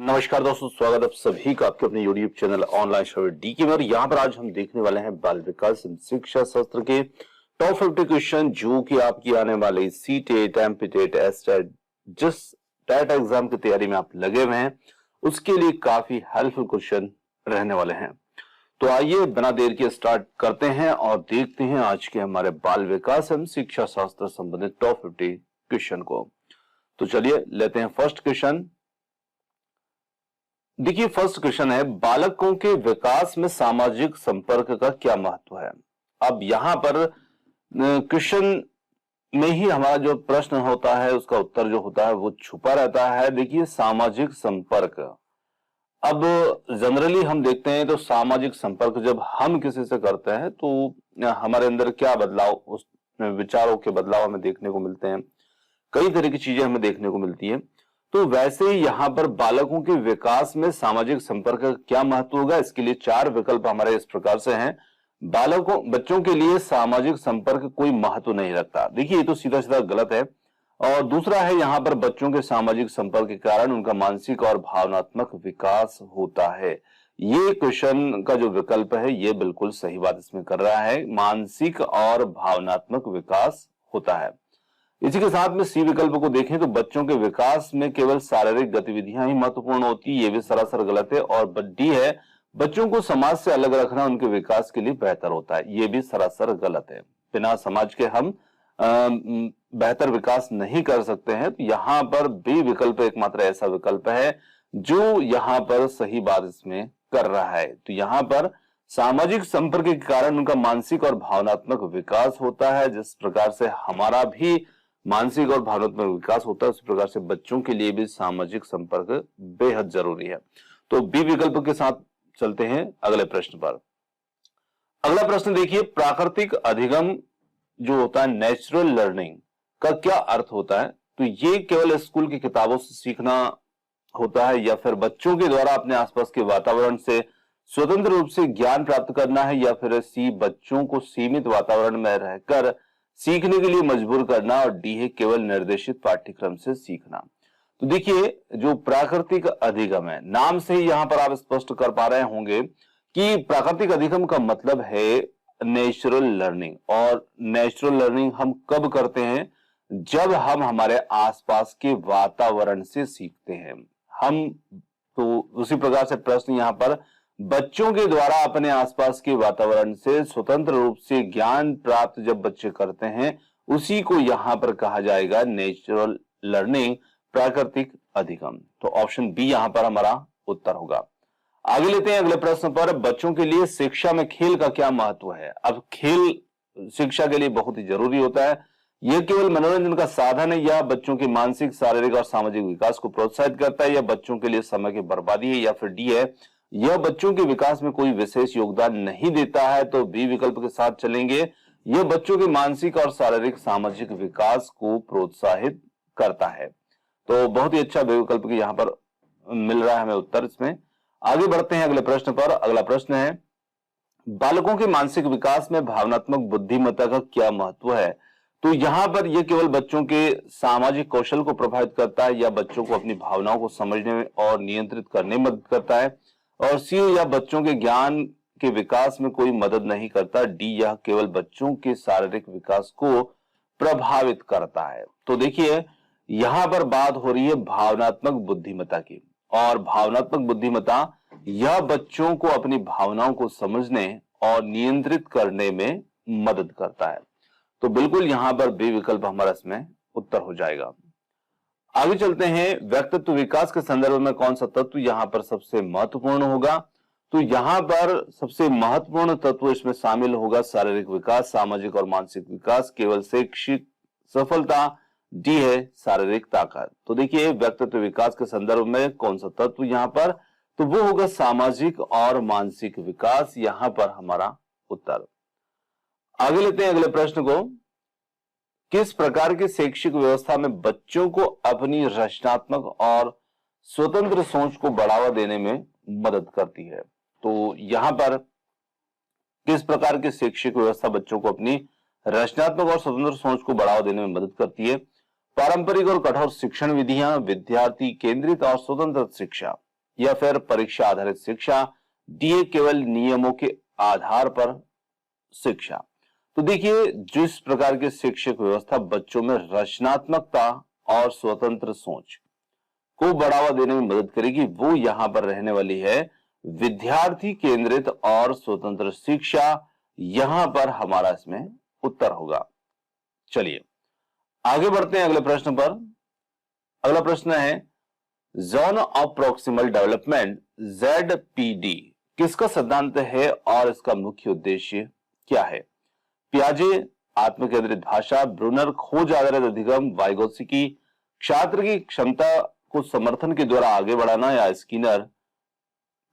नमस्कार दोस्तों, स्वागत है आप सभी का आपके अपने YouTube channel online show DK में। यहाँ पर आज हम देखने वाले हैं बाल विकास शिक्षा शास्त्र के टॉप 50 क्वेश्चन जो कि आपकी आने वाले सीटेट, एमपीटेट, एसटेट, जिस टेट एग्जाम की तैयारी में आप लगे हुए हैं उसके लिए काफी हेल्पफुल क्वेश्चन रहने वाले हैं। तो आइए बिना देर के स्टार्ट करते हैं और देखते हैं आज के हमारे बाल विकास एवं शिक्षा शास्त्र संबंधित टॉप 50 क्वेश्चन को। तो चलिए लेते हैं फर्स्ट क्वेश्चन। देखिए फर्स्ट क्वेश्चन है, बालकों के विकास में सामाजिक संपर्क का क्या महत्व है। अब यहां पर क्वेश्चन में ही हमारा जो प्रश्न होता है उसका उत्तर जो होता है वो छुपा रहता है। देखिए सामाजिक संपर्क, अब जनरली हम देखते हैं तो सामाजिक संपर्क जब हम किसी से करते हैं तो हमारे अंदर क्या बदलाव, उस विचारों के बदलाव हमें देखने को मिलते हैं, कई तरह की चीजें हमें देखने को मिलती है। तो वैसे ही यहाँ पर बालकों के विकास में सामाजिक संपर्क का क्या महत्व होगा, इसके लिए 4 विकल्प हमारे इस प्रकार से हैं। बच्चों के लिए सामाजिक संपर्क कोई महत्व नहीं रखता। देखिए ये तो सीधा सीधा गलत है। और दूसरा है, यहाँ पर बच्चों के सामाजिक संपर्क के कारण उनका मानसिक और भावनात्मक विकास होता है। ये क्वेश्चन का जो विकल्प है ये बिल्कुल सही बात इसमें कर रहा है, मानसिक और भावनात्मक विकास होता है। इसी के साथ में सी विकल्प को देखें तो बच्चों के विकास में केवल शारीरिक गतिविधियां ही महत्वपूर्ण होती है, ये भी सरासर गलत है। और डी है, बच्चों को समाज से अलग रखना उनके विकास के लिए बेहतर होता है, ये भी सरासर गलत है। बिना समाज के हम बेहतर विकास नहीं कर सकते हैं। तो यहाँ पर बी विकल्प एकमात्र ऐसा विकल्प है जो यहाँ पर सही बात इसमें कर रहा है। तो यहाँ पर सामाजिक संपर्क के कारण उनका मानसिक और भावनात्मक विकास होता है। जिस प्रकार से हमारा भी मानसिक और भावनात्मक विकास होता है उस प्रकार से बच्चों के लिए भी सामाजिक संपर्क बेहद जरूरी है। तो बी विकल्प के साथ चलते हैं अगले प्रश्न पर। अगला प्रश्न देखिए, प्राकृतिक अधिगम जो होता है, नेचुरल लर्निंग का क्या अर्थ होता है। तो ये केवल स्कूल की किताबों से सीखना होता है या फिर बच्चों के द्वारा अपने आसपास के वातावरण से स्वतंत्र रूप से ज्ञान प्राप्त करना है, या फिर सी बच्चों को सीमित वातावरण में रहकर सीखने के लिए मजबूर करना, और डी है केवल निर्देशित पाठ्यक्रम से सीखना। तो देखिए जो प्राकृतिक अधिगम है, नाम से ही यहां पर आप स्पष्ट कर पा रहे होंगे कि प्राकृतिक अधिगम का मतलब है नेचुरल लर्निंग। और नेचुरल लर्निंग हम कब करते हैं, जब हम हमारे आसपास के वातावरण से सीखते हैं। हम तो उसी प्रकार से प्रश्न यहां पर, बच्चों के द्वारा अपने आसपास के वातावरण से स्वतंत्र रूप से ज्ञान प्राप्त जब बच्चे करते हैं उसी को यहां पर कहा जाएगा नेचुरल लर्निंग, प्राकृतिक अधिगम। तो ऑप्शन बी यहां पर हमारा उत्तर होगा। आगे लेते हैं अगले प्रश्न पर, बच्चों के लिए शिक्षा में खेल का क्या महत्व है। अब खेल शिक्षा के लिए बहुत ही जरूरी होता है। यह केवल मनोरंजन का साधन है या बच्चों के मानसिक, शारीरिक और सामाजिक विकास को प्रोत्साहित करता है, या बच्चों के लिए समय की बर्बादी है, या फिर डी है यह बच्चों के विकास में कोई विशेष योगदान नहीं देता है। तो बी विकल्प के साथ चलेंगे, यह बच्चों के मानसिक और शारीरिक सामाजिक विकास को प्रोत्साहित करता है। तो बहुत ही अच्छा विकल्प यहाँ पर मिल रहा है हमें उत्तर इसमें। आगे बढ़ते हैं अगले प्रश्न पर। अगला प्रश्न है, बालकों के मानसिक विकास में भावनात्मक बुद्धिमत्ता का क्या महत्व है। तो यहां पर यह केवल बच्चों के सामाजिक कौशल को प्रभावित करता है, या बच्चों को अपनी भावनाओं को समझने में और नियंत्रित करने में मदद करता है, और सी या बच्चों के ज्ञान के विकास में कोई मदद नहीं करता, डी यह केवल बच्चों के शारीरिक विकास को प्रभावित करता है। तो देखिए यहां पर बात हो रही है भावनात्मक बुद्धिमत्ता की, और भावनात्मक बुद्धिमत्ता यह बच्चों को अपनी भावनाओं को समझने और नियंत्रित करने में मदद करता है। तो बिल्कुल यहां पर बी विकल्प हमारा इसमें उत्तर हो जाएगा। आगे चलते हैं, व्यक्तित्व विकास के संदर्भ में कौन सा तत्व यहां पर सबसे महत्वपूर्ण होगा। तो यहां पर सबसे महत्वपूर्ण तत्व इसमें शामिल होगा शारीरिक विकास, सामाजिक और मानसिक विकास, केवल शैक्षिक सफलता, डी है शारीरिक ताकत। तो देखिए व्यक्तित्व विकास के संदर्भ में कौन सा तत्व यहां पर, तो वो होगा सामाजिक और मानसिक विकास, यहां पर हमारा उत्तर। आगे लेते हैं अगले प्रश्न को, किस प्रकार की शैक्षिक व्यवस्था में बच्चों को अपनी रचनात्मक और स्वतंत्र सोच को बढ़ावा देने में मदद करती है। तो यहां पर किस प्रकार की शैक्षिक व्यवस्था बच्चों को अपनी रचनात्मक और स्वतंत्र सोच को बढ़ावा देने में मदद करती है। पारंपरिक और कठोर शिक्षण विधियां, विद्यार्थी केंद्रित और स्वतंत्र शिक्षा, या फिर परीक्षा आधारित शिक्षा, डी है केवल नियमों के आधार पर शिक्षा। तो देखिए, जिस प्रकार की शिक्षक व्यवस्था बच्चों में रचनात्मकता और स्वतंत्र सोच को बढ़ावा देने में मदद करेगी, वो यहां पर रहने वाली है विद्यार्थी केंद्रित और स्वतंत्र शिक्षा। यहां पर हमारा इसमें उत्तर होगा। चलिए आगे बढ़ते हैं अगले प्रश्न पर। अगला प्रश्न है, zone of proximal development ZPD किसका सिद्धांत है और इसका मुख्य उद्देश्य क्या है? पियाजे आत्मकेंद्रित भाषा, ब्रूनर खोज आधारित अधिगम, वाइगोत्स्की छात्र की क्षमता को समर्थन के द्वारा आगे बढ़ाना, या स्किनर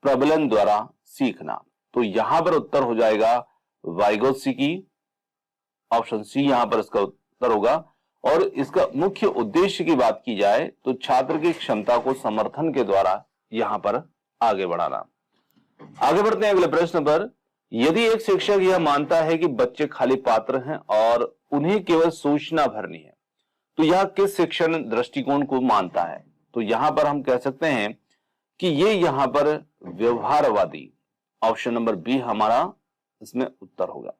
प्रबलन द्वारा सीखना। तो यहां पर उत्तर हो जाएगा वाइगोत्स्की, ऑप्शन सी यहां पर इसका उत्तर होगा। और इसका मुख्य उद्देश्य की बात की जाए तो छात्र की क्षमता को समर्थन के द्वारा यहां पर आगे बढ़ाना। आगे बढ़ते हैं अगले प्रश्न पर। यदि एक शिक्षक यह मानता है कि बच्चे खाली पात्र हैं और उन्हें केवल सूचना भरनी है, तो यह किस शिक्षण दृष्टिकोण को मानता है? तो यहां पर हम कह सकते हैं कि ये यहां पर व्यवहारवादी, ऑप्शन नंबर बी हमारा इसमें उत्तर होगा।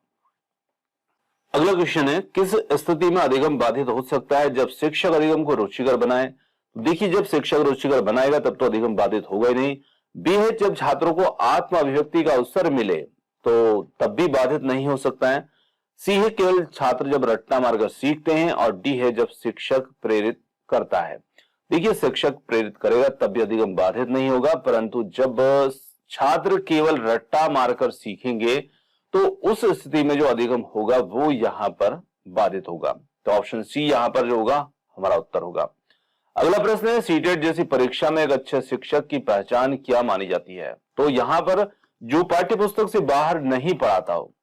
अगला क्वेश्चन है, किस स्थिति में अधिगम बाधित हो सकता है जब शिक्षक अधिगम को रुचिकर बनाए? देखिए, जब शिक्षक रुचिकर बनाएगा तब तो अधिगम बाधित होगा ही नहीं। बी है, जब छात्रों को आत्म अभिव्यक्ति का अवसर मिले तो तब भी बाधित नहीं हो सकता है। सी है, केवल छात्र जब रट्टा मारकर सीखते हैं। और डी है, जब शिक्षक प्रेरित करता है। देखिए, शिक्षक प्रेरित करेगा तब भी अधिगम बाधित नहीं होगा, परंतु जब छात्र केवल रट्टा मारकर सीखेंगे तो उस स्थिति में जो अधिगम होगा वो यहां पर बाधित होगा। तो ऑप्शन सी यहां पर जो होगा हमारा उत्तर होगा। अगला प्रश्न है, सीटेट जैसी परीक्षा में एक अच्छे शिक्षक की पहचान क्या मानी जाती है? तो यहां पर जो पाठ्य पुस्तक से बाहर नहीं पढ़ाता हो,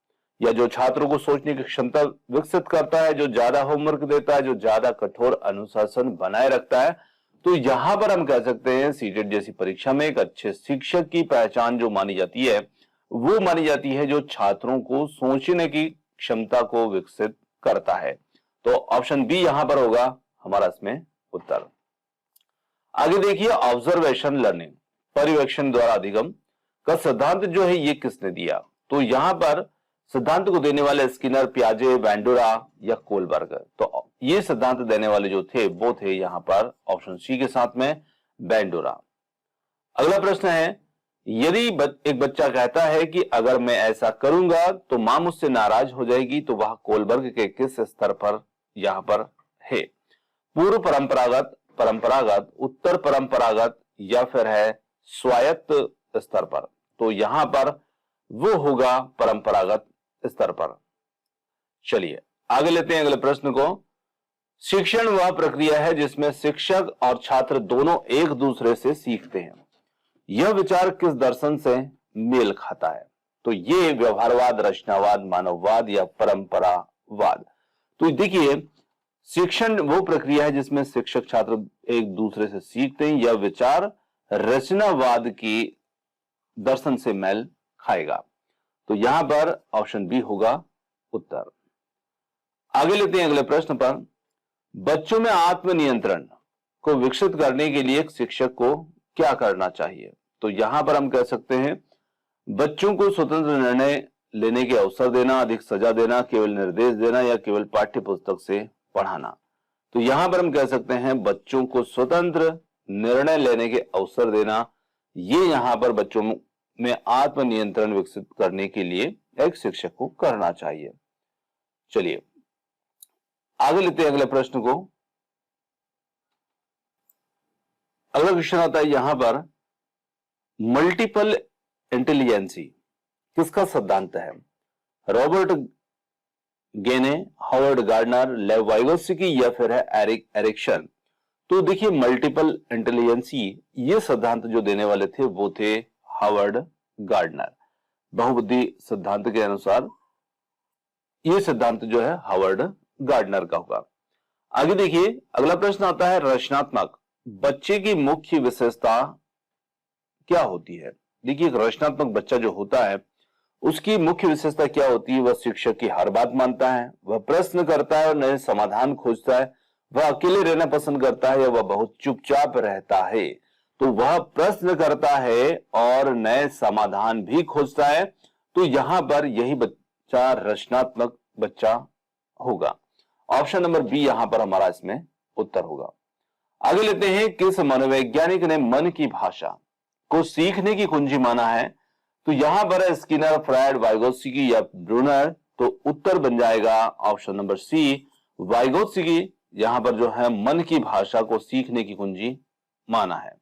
या जो छात्रों को सोचने की क्षमता विकसित करता है, जो ज्यादा होमवर्क देता है, जो ज्यादा कठोर अनुशासन बनाए रखता है, तो यहां पर हम कह सकते हैं सीटेट जैसी परीक्षा में एक अच्छे शिक्षक की पहचान जो मानी जाती है वो मानी जाती है जो छात्रों को सोचने की क्षमता को विकसित करता है। तो ऑप्शन बी यहां पर होगा हमारा इसमें उत्तर। आगे देखिए, ऑब्जर्वेशन लर्निंग, पर्यवेक्षण द्वारा अधिगम का सिद्धांत जो है ये किसने दिया? तो यहां पर सिद्धांत को देने वाले स्किनर, पियाजे, बैंडुरा या कोलबर्ग। तो ये सिद्धांत देने वाले जो थे वो थे यहां पर ऑप्शन सी के साथ में बैंडुरा। अगला प्रश्न है, यदि एक बच्चा कहता है कि अगर मैं ऐसा करूंगा तो मां मुझसे नाराज हो जाएगी, तो वह कोलबर्ग के किस स्तर पर यहां पर है? पूर्व परंपरागत, परंपरागत, उत्तर परंपरागत या फिर है स्वायत्त स्तर पर? तो यहां पर वो होगा परंपरागत स्तर पर। चलिए आगे लेते हैं अगले प्रश्न को। शिक्षण वह प्रक्रिया है जिसमें शिक्षक और छात्र दोनों एक दूसरे से सीखते हैं। यह विचार किस दर्शन से मेल खाता है? तो ये व्यवहारवाद, रचनावाद, मानववाद या परंपरावाद। तो देखिए, शिक्षण वो प्रक्रिया है जिसमें शिक्षक छात्र एक दूसरे से सीखते हैं। यह विचार रचनावाद की दर्शन से मेल खाएगा। तो यहां पर ऑप्शन बी होगा उत्तर। आगे लेते हैं अगले प्रश्न पर। बच्चों में आत्मनियंत्रण को विकसित करने के लिए एक शिक्षक को क्या करना चाहिए? तो यहां पर हम कह सकते हैं बच्चों को स्वतंत्र निर्णय लेने के अवसर देना, अधिक सजा देना, केवल निर्देश देना या केवल पाठ्य पुस्तक से पढ़ाना। तो यहां पर हम कह सकते हैं बच्चों को स्वतंत्र निर्णय लेने के अवसर देना, ये यहां पर बच्चों में आत्मनियंत्रण विकसित करने के लिए एक शिक्षक को करना चाहिए। चलिए आगे लेते हैं अगले प्रश्न को। अगला क्वेश्चन आता है यहां पर, मल्टीपल इंटेलिजेंसी किसका सिद्धांत है? रॉबर्ट गेने, हावर्ड गार्डनर, लेव वाइगोत्स्की या फिर है एरिक एरिक्सन। तो देखिए, मल्टीपल इंटेलिजेंसी ये सिद्धांत जो देने वाले थे वो थे हावर्ड गार्डनर। बहुबुद्धि सिद्धांत के अनुसार ये सिद्धांत जो है हावर्ड गार्डनर का होगा। आगे देखिए, अगला प्रश्न आता है, रचनात्मक बच्चे की मुख्य विशेषता क्या होती है? देखिए, एक रचनात्मक बच्चा जो होता है उसकी मुख्य विशेषता क्या होती है? वह शिक्षक की हर बात मानता है, वह प्रश्न करता है और नए समाधान खोजता है, वह अकेले रहना पसंद करता है या वह बहुत चुपचाप रहता है। तो वह प्रश्न करता है और नए समाधान भी खोजता है। तो यहां पर यही बच्चा रचनात्मक बच्चा होगा। ऑप्शन नंबर बी यहां पर हमारा इसमें उत्तर होगा। आगे लेते हैं, किस मनोवैज्ञानिक ने मन की भाषा को सीखने की कुंजी माना है? तो यहां पर है स्किनर, फ्रायड, वाइगोत्स्की या ब्रूनर। तो उत्तर बन जाएगा ऑप्शन नंबर सी, वाइगोत्स्की यहां पर जो है मन की भाषा को सीखने की कुंजी माना है।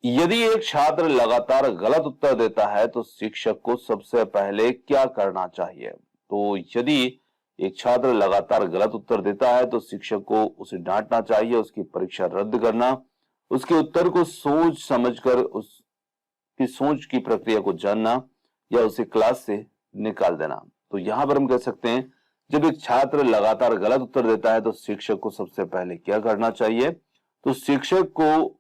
यदि एक छात्र लगातार गलत उत्तर देता है तो शिक्षक को सबसे पहले क्या करना चाहिए? तो यदि एक छात्र लगातार गलत उत्तर देता है तो शिक्षक को उसे डांटना चाहिए, उसकी परीक्षा रद्द करना, उसके उत्तर को सोच समझकर उसकी सोच की प्रक्रिया को जानना या उसे क्लास से निकाल देना। तो यहां पर हम कह सकते हैं, जब एक छात्र लगातार गलत उत्तर देता है तो शिक्षक को सबसे पहले क्या करना चाहिए? तो शिक्षक को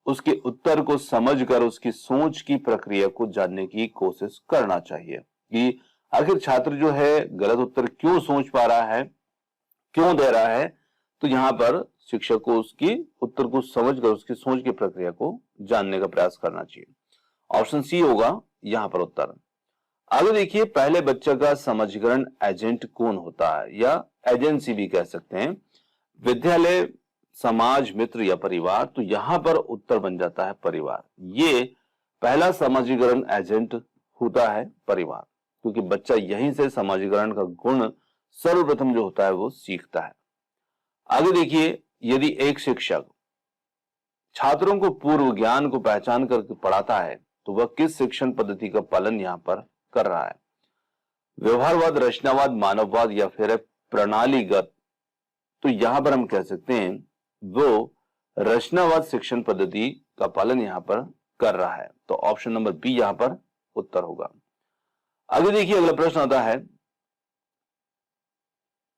उसके उत्तर को समझकर उसकी सोच की प्रक्रिया को जानने की कोशिश करना चाहिए कि आखिर छात्र जो है गलत उत्तर क्यों सोच पा रहा है, क्यों दे रहा है। तो यहां पर शिक्षक को उसकी उत्तर को समझकर उसकी सोच की प्रक्रिया को जानने का प्रयास करना चाहिए। ऑप्शन सी होगा यहां पर उत्तर। आगे देखिए, पहले बच्चे का समझीकरण एजेंट कौन होता है, या एजेंसी भी कह सकते हैं? विद्यालय, समाज, मित्र या परिवार? तो यहां पर उत्तर बन जाता है परिवार। ये पहला समाजीकरण एजेंट होता है परिवार, क्योंकि बच्चा यहीं से समाजीकरण का गुण सर्वप्रथम जो होता है वो सीखता है। आगे देखिए, यदि एक शिक्षक छात्रों को पूर्व ज्ञान को पहचान करके पढ़ाता है तो वह किस शिक्षण पद्धति का पालन यहां पर कर रहा है? व्यवहारवाद, रचनावाद, मानववाद या फिर प्रणालीगत? तो यहां पर हम कह सकते हैं वो रचनावाद शिक्षण पद्धति का पालन यहां पर कर रहा है। तो ऑप्शन नंबर बी यहां पर उत्तर होगा। आगे देखिए, अगला प्रश्न आता है,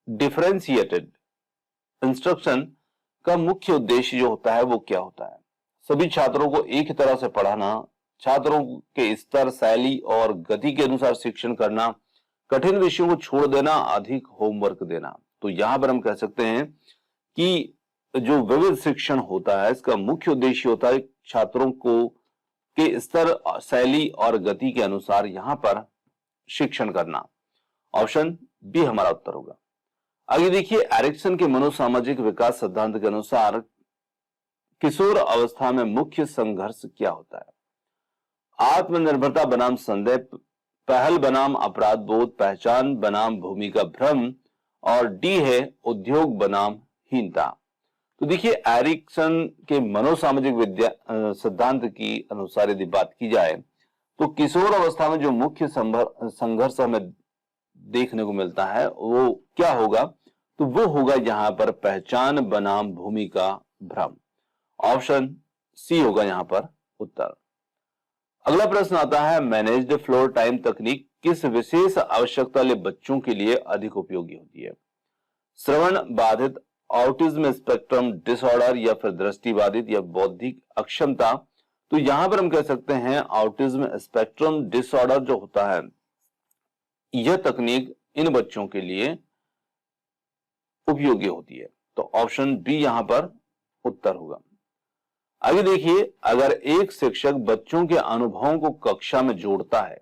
डिफरेंशिएटेड इंस्ट्रक्शन का मुख्य उद्देश्य जो होता है वो क्या होता है? सभी छात्रों को एक ही तरह से पढ़ाना, छात्रों के स्तर, शैली और गति के अनुसार शिक्षण करना, कठिन विषयों को छोड़ देना, अधिक होमवर्क देना। तो यहां पर हम कह सकते हैं कि जो विविध शिक्षण होता है इसका मुख्य उद्देश्य होता है छात्रों को के स्तर, शैली और गति के अनुसार यहां पर शिक्षण करना। ऑप्शन बी हमारा उत्तर होगा। आगे देखिए, एरिक्सन के मनोसामाजिक विकास सिद्धांत के अनुसार किशोर अवस्था में मुख्य संघर्ष क्या होता है? आत्मनिर्भरता बनाम संदेह, पहल बनाम अपराध बोध, पहचान बनाम भूमिका भ्रम, और डी है उद्योग बनाम हीनता। तो देखिए, एरिक्सन के मनोसामाजिक विद्या सिद्धांत की अनुसार यदि बात की जाए तो किशोर अवस्था में जो मुख्य संघर्ष हमें देखने को मिलता है वो क्या होगा? तो वो होगा यहां पर पहचान बनाम भूमिका भ्रम। ऑप्शन सी होगा यहां पर उत्तर। अगला प्रश्न आता है, मैनेज्ड फ्लोर टाइम तकनीक किस विशेष आवश्यकता वाले बच्चों के लिए अधिक उपयोगी होती है? श्रवण बाधित, ऑटिज्म स्पेक्ट्रम डिसऑर्डर या फिर दृष्टि बाधित या बौद्धिक अक्षमता? तो यहां पर हम कह सकते हैं ऑटिज्म स्पेक्ट्रम डिसऑर्डर जो होता है यह तकनीक इन बच्चों के लिए उपयोगी होती है। तो ऑप्शन बी यहां पर उत्तर होगा। आगे देखिए, अगर एक शिक्षक बच्चों के अनुभवों को कक्षा में जोड़ता है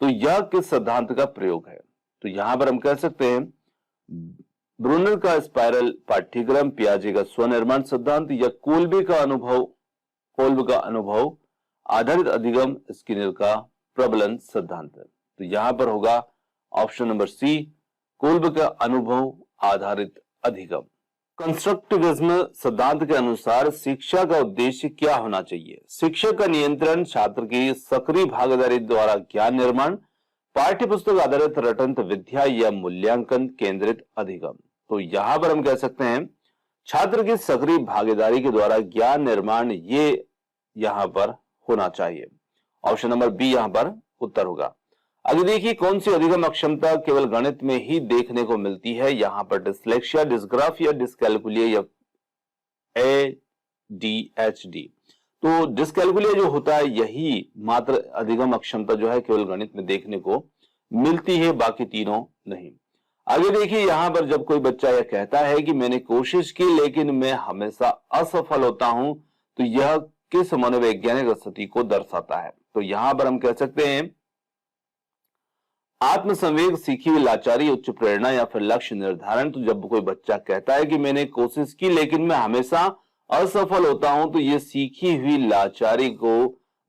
तो यह किस सिद्धांत का प्रयोग है? तो यहां पर हम कह सकते हैं ब्रूनर का स्पाइरल पाठ्यक्रम, पियाजे का स्वनिर्माण सिद्धांत या कोल्बे का अनुभव आधारित अधिगम, स्किनर का प्रबलन सिद्धांत। तो यहां पर होगा ऑप्शन नंबर सी, कोल्बे का अनुभव आधारित अधिगम। कंस्ट्रक्टिविज्म सिद्धांत के अनुसार शिक्षा का उद्देश्य क्या होना चाहिए? शिक्षक का नियंत्रण, छात्र की सक्रिय भागीदारी द्वारा ज्ञान निर्माण, पाठ्य पुस्तक आधारित रटंत विद्या या मूल्यांकन केंद्रित अधिगम। तो यहां पर हम कह सकते हैं छात्र की सक्रिय भागीदारी के द्वारा ज्ञान निर्माण ये यहां पर होना चाहिए। ऑप्शन नंबर बी यहां पर उत्तर होगा। आगे देखिए, कौन सी अधिगम अक्षमता केवल गणित में ही देखने को मिलती है? यहां पर डिस्लेक्सिया, डिस्ग्राफिया, डिस्कैलकुलिया या ADHD? तो डिस्कैलकुलिया जो होता है यही मात्र अधिगम अक्षमता जो है केवल गणित में देखने को मिलती है, बाकी तीनों नहीं। आगे देखिए, यहां पर जब कोई बच्चा यह कहता है कि मैंने कोशिश की लेकिन मैं हमेशा असफल होता हूं, तो यह किस मनोवैज्ञानिक स्थिति को दर्शाता है? तो यहां पर हम कह सकते हैं आत्मसंवेग, सीखी हुई लाचारी, उच्च प्रेरणा या फिर लक्ष्य निर्धारण। तो जब कोई बच्चा कहता है कि मैंने कोशिश की लेकिन मैं हमेशा असफल होता हूं, तो यह सीखी हुई लाचारी को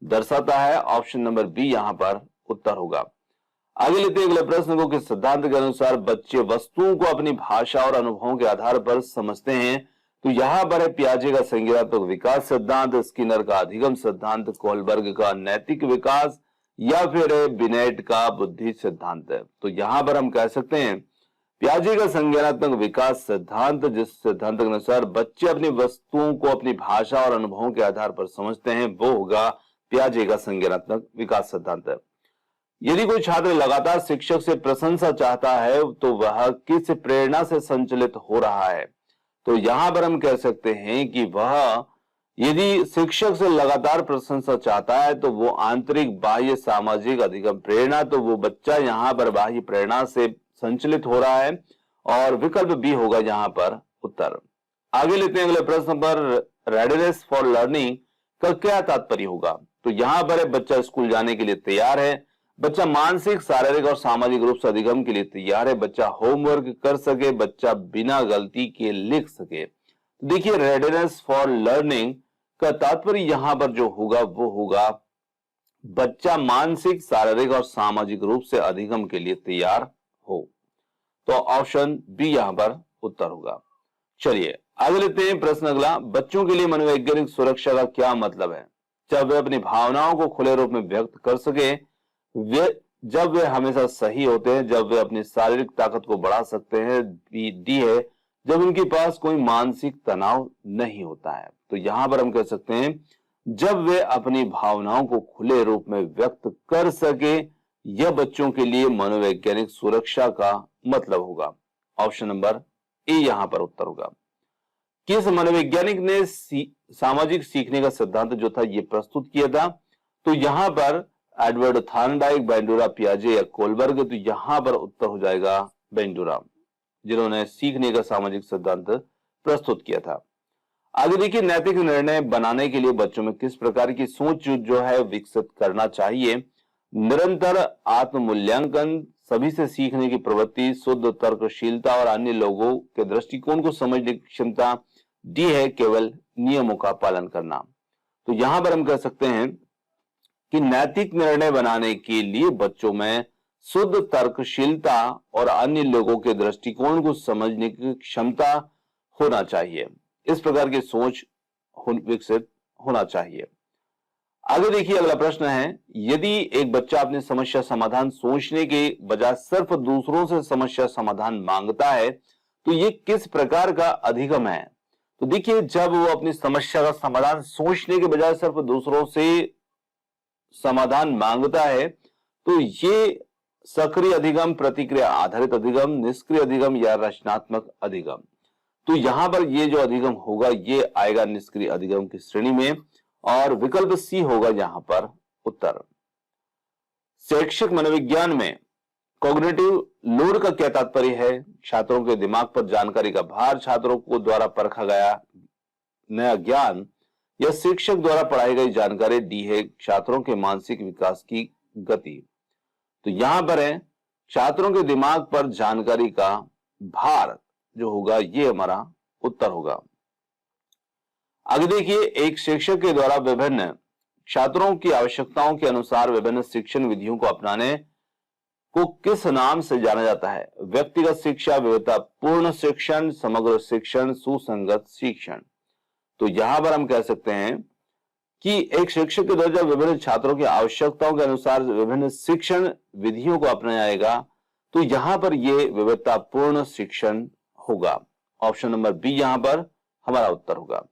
दर्शाता है। ऑप्शन नंबर बी यहां पर उत्तर होगा। आगे लेते हैं अगले प्रश्न को कि सिद्धांत के अनुसार बच्चे वस्तुओं को अपनी भाषा और अनुभवों के आधार पर समझते हैं। तो यहां पर है पियाजे का संज्ञानात्मक विकास सिद्धांत, स्किनर का अधिगम सिद्धांत, कोलबर्ग का नैतिक विकास या फिर बिनेट का बुद्धि सिद्धांत है। तो यहां पर हम कह सकते हैं पियाजे का संज्ञानात्मक विकास सिद्धांत, जिस सिद्धांत के अनुसार बच्चे अपनी वस्तुओं को अपनी भाषा और अनुभवों के आधार पर समझते हैं, वो होगा पियाजे का संज्ञानात्मक विकास सिद्धांत है। यदि कोई छात्र लगातार शिक्षक से प्रशंसा चाहता है तो वह किस प्रेरणा से संचालित हो रहा है? तो यहां पर हम कह सकते हैं कि वह यदि शिक्षक से लगातार प्रशंसा चाहता है तो वो आंतरिक, बाह्य, सामाजिक अधिगम प्रेरणा, तो वो बच्चा यहां पर बाह्य प्रेरणा से संचालित हो रहा है और विकल्प बी होगा यहां पर उत्तर। आगे लेते हैं अगले प्रश्न पर, रेडीनेस फॉर लर्निंग का क्या तात्पर्य होगा? तो यहां पर बच्चा स्कूल जाने के लिए तैयार है, बच्चा मानसिक, शारीरिक और सामाजिक रूप से अधिगम के लिए तैयार है, बच्चा होमवर्क कर सके, बच्चा बिना गलती के लिख सके। देखिए रेडीनेस फॉर लर्निंग का तात्पर्य यहां पर जो होगा वो होगा बच्चा मानसिक, शारीरिक और सामाजिक रूप से अधिगम के लिए तैयार हो। तो ऑप्शन बी यहां पर उत्तर होगा। चलिए आगे लेते हैं प्रश्न अगला, बच्चों के लिए मनोवैज्ञानिक सुरक्षा का क्या मतलब है? जब वे अपनी भावनाओं को खुले रूप में व्यक्त कर सके, जब वे हमेशा सही होते हैं, जब वे अपनी शारीरिक ताकत को बढ़ा सकते हैं, डी है जब उनके पास कोई मानसिक तनाव नहीं होता है। तो यहां पर हम कह सकते हैं जब वे अपनी भावनाओं को खुले रूप में व्यक्त कर सके, यह बच्चों के लिए मनोवैज्ञानिक सुरक्षा का मतलब होगा। ऑप्शन नंबर ए यहां पर उत्तर होगा। किस मनोवैज्ञानिक ने सामाजिक सीखने का सिद्धांत जो था यह प्रस्तुत किया था? तो यहां पर एडवर्ड थार्नडाइक, बेंडूरा, पियाजे या कोलबर्ग। तो यहां पर उत्तर हो जाएगा बेंडूरा, जिन्होंने सीखने का सामाजिक सिद्धांत प्रस्तुत किया था। आगे देखिए, नैतिक निर्णय बनाने के लिए बच्चों में किस प्रकार की सोच जो है विकसित करना चाहिए? निरंतर आत्ममूल्यांकन, सभी से सीखने की प्रवृत्ति, शुद्ध तर्कशीलता और अन्य लोगों के दृष्टिकोण को समझने की क्षमता, डी है केवल नियमों का पालन करना। तो यहां पर हम कह सकते हैं कि नैतिक निर्णय बनाने के लिए बच्चों में शुद्ध तर्कशीलता और अन्य लोगों के दृष्टिकोण को समझने की क्षमता होना चाहिए। इस प्रकार की सोच विकसित होना चाहिए। आगे देखिए अगला प्रश्न है, यदि एक बच्चा अपनी समस्या समाधान सोचने के बजाय सिर्फ दूसरों से समस्या समाधान मांगता है, तो ये किस प्रकार का अधिगम है? तो देखिए, जब वो अपनी समस्या का समाधान सोचने के बजाय सिर्फ दूसरों से समाधान मांगता है, तो ये सक्रिय अधिगम, प्रतिक्रिया आधारित अधिगम, निष्क्रिय अधिगम या रचनात्मक अधिगम। तो यहां पर ये जो अधिगम होगा ये आएगा निष्क्रिय अधिगम की श्रेणी में और विकल्प सी होगा यहां पर उत्तर। शैक्षिक मनोविज्ञान में कॉग्निटिव लोड का क्या तात्पर्य है? छात्रों के दिमाग पर जानकारी का भार, छात्रों को द्वारा परखा गया नया ज्ञान या शिक्षक द्वारा पढ़ाई गई जानकारी, डी है छात्रों के मानसिक विकास की गति। तो यहां पर है छात्रों के दिमाग पर जानकारी का भार जो होगा ये हमारा उत्तर होगा। आगे देखिए, एक शिक्षक के द्वारा विभिन्न छात्रों की आवश्यकताओं के अनुसार विभिन्न शिक्षण विधियों को अपनाने को किस नाम से जाना जाता है? व्यक्तिगत शिक्षा, विविधतापूर्ण शिक्षण, समग्र शिक्षण, सुसंगत शिक्षण। तो यहां पर हम कह सकते हैं कि एक शिक्षक के द्वारा जब विभिन्न छात्रों की आवश्यकताओं के अनुसार विभिन्न शिक्षण विधियों को अपनाएगा तो यहां पर यह विविधतापूर्ण शिक्षण होगा। ऑप्शन नंबर बी यहां पर हमारा उत्तर होगा।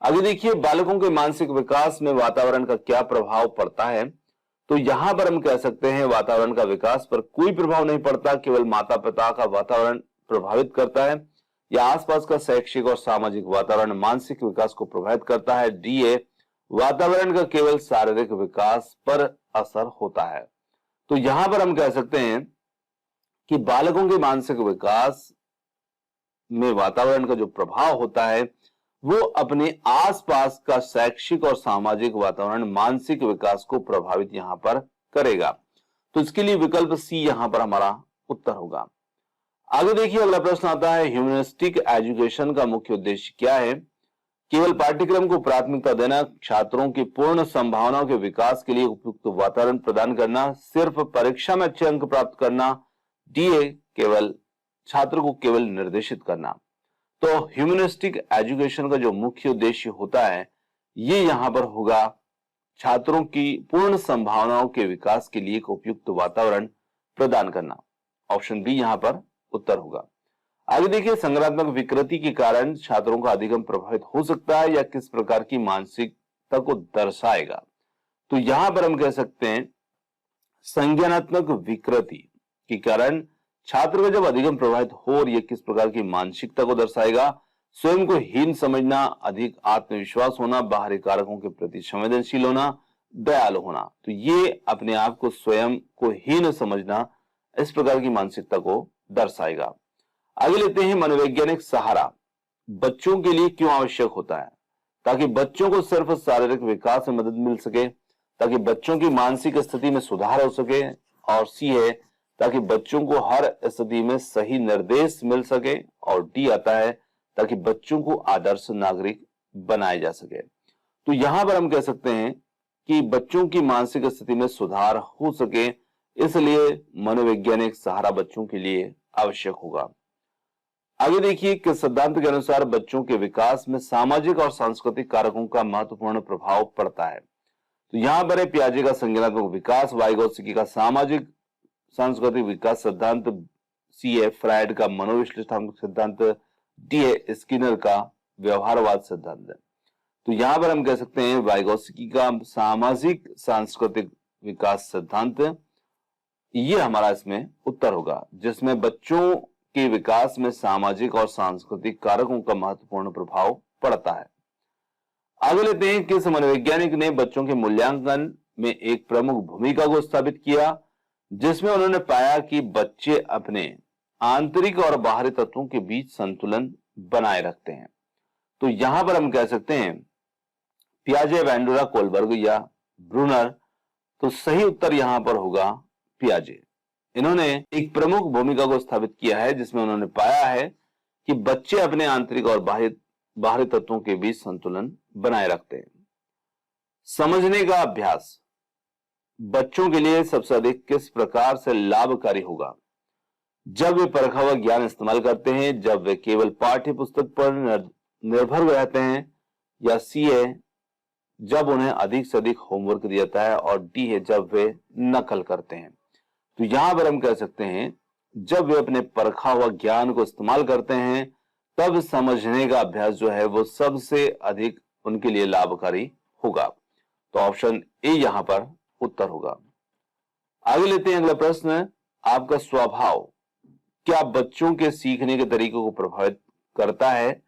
आगे देखिए, बालकों के मानसिक विकास में वातावरण का क्या प्रभाव पड़ता है? तो यहां पर हम कह सकते हैं वातावरण का विकास पर कोई प्रभाव नहीं पड़ता, केवल माता पिता का वातावरण प्रभावित करता है या आसपास का शैक्षिक और सामाजिक वातावरण मानसिक विकास को प्रभावित करता है। डी ए वातावरण का केवल शारीरिक विकास पर असर होता है। तो यहां पर हम कह सकते हैं कि बालकों के मानसिक विकास में वातावरण का जो प्रभाव होता है वो अपने आसपास का शैक्षिक और सामाजिक वातावरण मानसिक विकास को प्रभावित यहां पर करेगा। तो इसके लिए विकल्प सी यहां पर हमारा उत्तर होगा। आगे देखिए, अगला प्रश्न आता है, ह्यूमनिस्टिक एजुकेशन का मुख्य उद्देश्य क्या है? केवल पाठ्यक्रम को प्राथमिकता देना, छात्रों की पूर्ण संभावनाओं के विकास के लिए उपयुक्त वातावरण प्रदान करना, सिर्फ परीक्षा में अच्छे अंक प्राप्त करना, डी है केवल छात्र को केवल निर्देशित करना। तो ह्यूमनिस्टिक एजुकेशन का जो मुख्य उद्देश्य होता है ये यहां पर होगा छात्रों की पूर्ण संभावनाओं के विकास के लिए एक उपयुक्त वातावरण प्रदान करना। ऑप्शन बी यहां पर उत्तर होगा। आगे देखिए, संज्ञानात्मक विकृति के कारण छात्रों का अधिगम प्रभावित हो सकता है या किस प्रकार की मानसिकता को दर्शाएगा? तो यहां पर हम कह सकते हैं संज्ञानात्मक विकृति के कारण छात्र का जब अधिगम प्रभावित हो और यह किस प्रकार की मानसिकता को दर्शाएगा? स्वयं को हीन समझना, अधिक आत्मविश्वास होना, बाहरी कारकों के प्रति संवेदनशील होना, दयालु होना। तो ये अपने आप को स्वयं को हीन समझना, इस प्रकार की मानसिकता को दर्शाएगा। आगे लेते हैं, मनोवैज्ञानिक सहारा बच्चों के लिए क्यों आवश्यक होता है? ताकि बच्चों को सिर्फ शारीरिक विकास में मदद मिल सके, ताकि बच्चों की मानसिक स्थिति में सुधार हो सके, और सी है ताकि बच्चों को हर स्थिति में सही निर्देश मिल सके, और डी आता है ताकि बच्चों को आदर्श नागरिक बनाया जा सके। तो यहां पर हम कह सकते हैं कि बच्चों की मानसिक स्थिति में सुधार हो सके, इसलिए मनोवैज्ञानिक सहारा बच्चों के लिए आवश्यक होगा। आगे देखिए, किस सिद्धांत के अनुसार बच्चों के विकास में सामाजिक और सांस्कृतिक कारकों का महत्वपूर्ण प्रभाव पड़ता है? तो यहां पर है पियाजे का संज्ञानात्मक विकास, वाइगोत्स्की का सामाजिक सांस्कृतिक विकास सिद्धांत, सी है फ्रायड का मनोविश्लेषणात्मक सिद्धांत, डी है स्किनर का व्यवहारवाद सिद्धांत। तो यहां पर हम कह सकते हैं वाइगोत्स्की का सामाजिक सांस्कृतिक विकास सिद्धांत, ये हमारा इसमें उत्तर होगा, जिसमें बच्चों के विकास में सामाजिक और सांस्कृतिक कारकों का महत्वपूर्ण प्रभाव पड़ता है। आगे लेते हैं, किस मनोवैज्ञानिक ने बच्चों के मूल्यांकन में एक प्रमुख भूमिका को स्थापित किया, जिसमें उन्होंने पाया कि बच्चे अपने आंतरिक और बाहरी तत्वों के बीच संतुलन बनाए रखते हैं? तो यहां पर हम कह सकते हैं पियाजे, वेंडोरा, कोलबर्ग या ब्रूनर। तो सही उत्तर यहां पर होगा पियाजे। इन्होंने एक प्रमुख भूमिका को स्थापित किया है, जिसमें उन्होंने पाया है कि बच्चे अपने आंतरिक और बाहरी तत्वों के बीच संतुलन बनाए रखते हैं। समझने का अभ्यास बच्चों के लिए सबसे अधिक किस प्रकार से लाभकारी होगा? जब वे परखा हुआ ज्ञान इस्तेमाल करते हैं, जब वे केवल पाठ्य पुस्तक पर निर्भर रहते हैं, या सी है जब उन्हें अधिक से अधिक होमवर्क दिया जाता है, और डी है जब वे नकल करते हैं? तो यहां पर हम कह सकते हैं जब वे अपने परखा हुआ ज्ञान को इस्तेमाल करते हैं, तब समझने का अभ्यास जो है वो सबसे अधिक उनके लिए लाभकारी होगा। तो ऑप्शन ए यहां पर उत्तर होगा। आगे लेते हैं अगला प्रश्न, आपका स्वभाव क्या बच्चों के सीखने के तरीकों को प्रभावित करता है?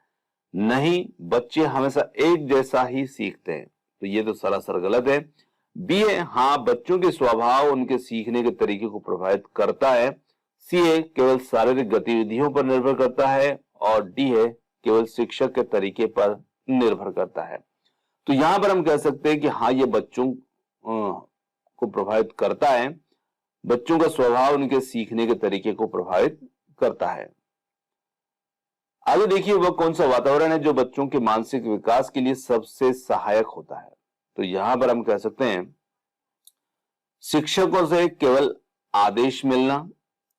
नहीं, बच्चे हमेशा एक जैसा ही सीखते हैं। तो ये तो सरासर गलत है। बी है हाँ, बच्चों के स्वभाव उनके सीखने के तरीके को प्रभावित करता है। सी है केवल शारीरिक गतिविधियों पर निर्भर करता है, और डी है केवल शिक्षक के तरीके पर निर्भर करता है। तो यहां पर हम कह सकते हैं कि हाँ, ये बच्चों को प्रभावित करता है। बच्चों का स्वभाव उनके सीखने के तरीके को प्रभावित करता है। आगे देखिए, वह कौन सा वातावरण है जो बच्चों के मानसिक विकास के लिए सबसे सहायक होता है? तो यहां पर हम कह सकते हैं शिक्षकों से केवल आदेश मिलना,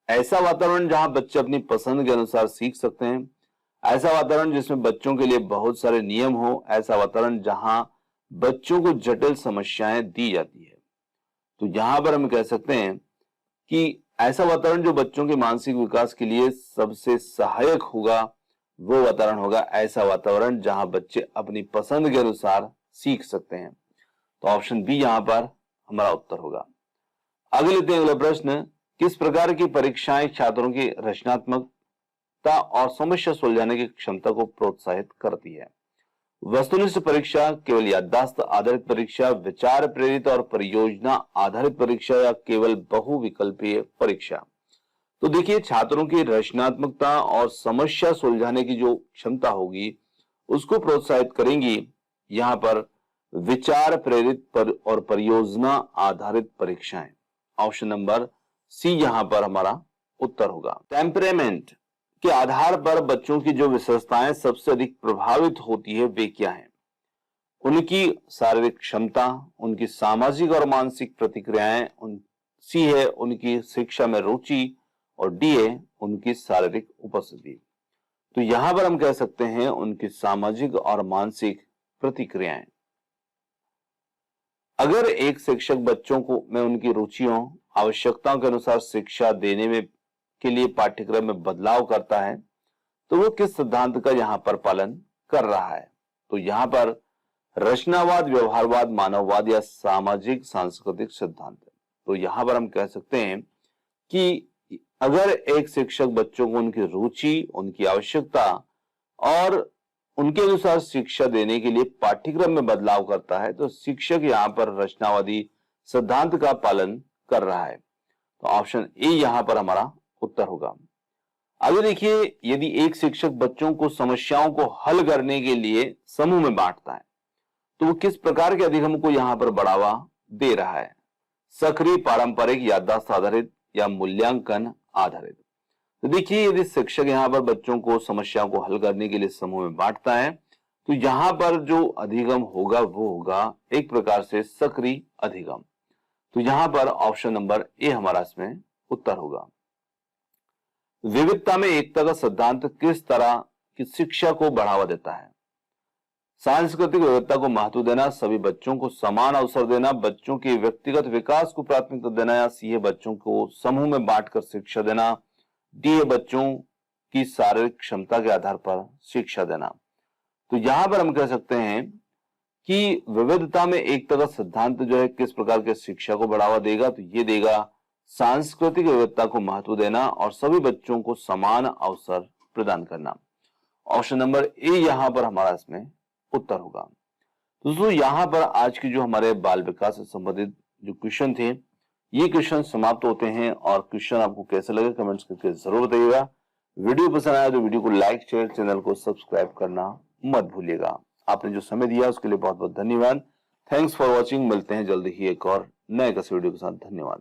ऐसा वातावरण जहां बच्चे अपनी पसंद के अनुसार सीख सकते हैं, ऐसा वातावरण जिसमें बच्चों के लिए बहुत सारे नियम हो, ऐसा वातावरण जहां बच्चों को जटिल समस्याएं दी जाती है। तो यहां पर हम कह सकते हैं कि ऐसा वातावरण जो बच्चों के मानसिक विकास के लिए सबसे सहायक होगा, वो वातावरण होगा ऐसा वातावरण जहां बच्चे अपनी पसंद के अनुसार सीख सकते हैं। तो ऑप्शन बी यहां पर हमारा उत्तर होगा। आगे लेते हैं अगला प्रश्न, किस प्रकार की परीक्षाएं छात्रों की रचनात्मकता और समस्या सुलझाने की क्षमता को प्रोत्साहित करती है? वस्तुनिष्ठ परीक्षा, केवल याददाश्त आधारित परीक्षा, विचार प्रेरित और परियोजना आधारित परीक्षा, या केवल बहुविकल्पीय परीक्षा? तो देखिए, छात्रों की रचनात्मकता और समस्या सुलझाने की जो क्षमता होगी उसको प्रोत्साहित करेंगी। यहाँ पर विचार प्रेरित और परियोजना आधारित परीक्षाएं। ऑप्शन नंबर सी यहाँ पर हमारा उत्तर होगा। टेम्परेमेंट के आधार पर बच्चों की जो विशेषताएं सबसे अधिक प्रभावित होती है वे क्या हैं? उनकी शारीरिक क्षमता, उनकी सामाजिक और मानसिक प्रतिक्रियाएं, सी है उनकी शिक्षा में रुचि और डी है उनकी शारीरिक उपस्थिति। तो यहां पर हम कह सकते हैं उनकी सामाजिक और मानसिक प्रतिक्रियाएं। अगर एक शिक्षक बच्चों को में उनकी रुचियों, आवश्यकताओं के अनुसार शिक्षा देने में के लिए पाठ्यक्रम में बदलाव करता है तो वो किस सिद्धांत का यहां पर पालन कर रहा है? तो यहां पर रचनावाद, व्यवहारवाद, मानववाद या सामाजिक सांस्कृतिक सिद्धांत है। तो यहां पर हम कह सकते हैं कि अगर एक शिक्षक बच्चों को उनकी रुचि, उनकी आवश्यकता और उनके अनुसार शिक्षा देने के लिए पाठ्यक्रम में बदलाव करता है तो शिक्षक यहां पर रचनावादी सिद्धांत का पालन कर रहा है। तो ऑप्शन ए यहां पर हमारा उत्तर होगा। आगे देखिए, यदि एक शिक्षक बच्चों को समस्याओं को हल करने के लिए समूह में बांटता है तो वो किस प्रकार के अधिगम को यहां पर बढ़ावा दे रहा है? सक्रिय, पारंपरिक, याददाश्त आधारित या मूल्यांकन आधारित? तो देखिए, यदि शिक्षक यहां पर बच्चों को समस्याओं को हल करने के लिए समूह में बांटता है तो यहां पर जो अधिगम होगा वो होगा एक प्रकार से सक्रिय अधिगम। तो यहां पर ऑप्शन नंबर ए हमारा इसमें उत्तर होगा। विविधता में एकता का सिद्धांत किस तरह की शिक्षा को बढ़ावा देता है? सांस्कृतिक विविधता को महत्व देना, सभी बच्चों को समान अवसर देना, बच्चों के व्यक्तिगत विकास को प्राथमिकता देना या सी है बच्चों को समूह में बांटकर शिक्षा देना, डी है बच्चों की शारीरिक क्षमता के आधार पर शिक्षा देना। तो यहां पर हम कह सकते हैं कि विविधता में एकता का सिद्धांत जो है किस प्रकार के शिक्षा को बढ़ावा देगा? तो ये देगा सांस्कृतिक विविधता को महत्व देना और सभी बच्चों को समान अवसर प्रदान करना। ऑप्शन नंबर ए यहां पर हमारा इसमें उत्तर होगा। दोस्तों, यहां पर आज की जो हमारे बाल विकास से संबंधित जो क्वेश्चन थे ये क्वेश्चन समाप्त होते हैं। और क्वेश्चन आपको कैसे लगे कमेंट्स करके जरूर बताइएगा। वीडियो पसंद आया तो वीडियो को लाइक, शेयर, चैनल को सब्सक्राइब करना मत भूलिएगा। आपने जो समय दिया उसके लिए बहुत बहुत धन्यवाद। Thanks for watching. मिलते हैं जल्दी ही एक और नए किसी वीडियो के साथ। धन्यवाद।